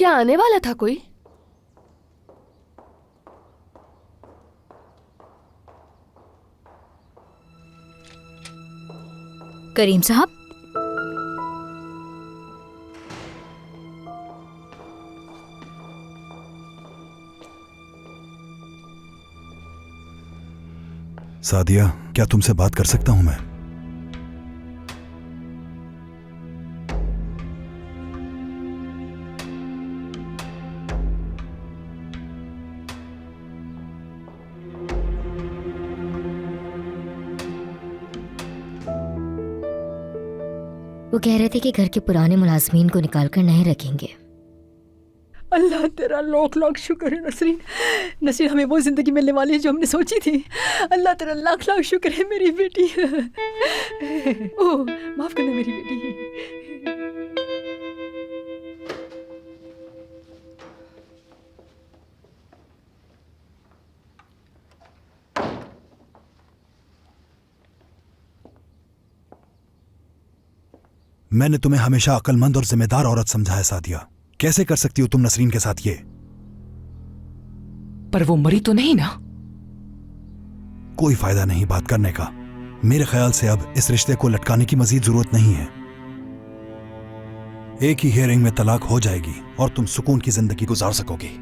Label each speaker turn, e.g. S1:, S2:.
S1: क्या आने वाला था कोई?
S2: करीम साहब,
S3: सादिया, क्या तुमसे बात कर सकता हूं मैं?
S4: वो कह रहे थे कि घर के पुराने मुलाजमीन को निकालकर नहीं रखेंगे।
S5: अल्लाह तेरा लाख लाख शुक्र है नसरीन। नसरीन, हमें वो जिंदगी मिलने वाली है जो हमने सोची थी। अल्लाह तेरा लाख लाख शुक्र है मेरी बेटी। ओह, माफ करना मेरी बेटी।
S3: मैंने तुम्हें हमेशा अक्लमंद और जिम्मेदार औरत समझा है सादिया। कैसे कर सकती हो तुम नसरीन के साथ ये?
S6: पर वो मरी तो नहीं ना?
S3: कोई फायदा नहीं बात करने का। मेरे ख्याल से अब इस रिश्ते को लटकाने की मजीद जरूरत नहीं है। एक ही हियरिंग में तलाक हो जाएगी और तुम सुकून की जिंदगी गुजार सकोगी।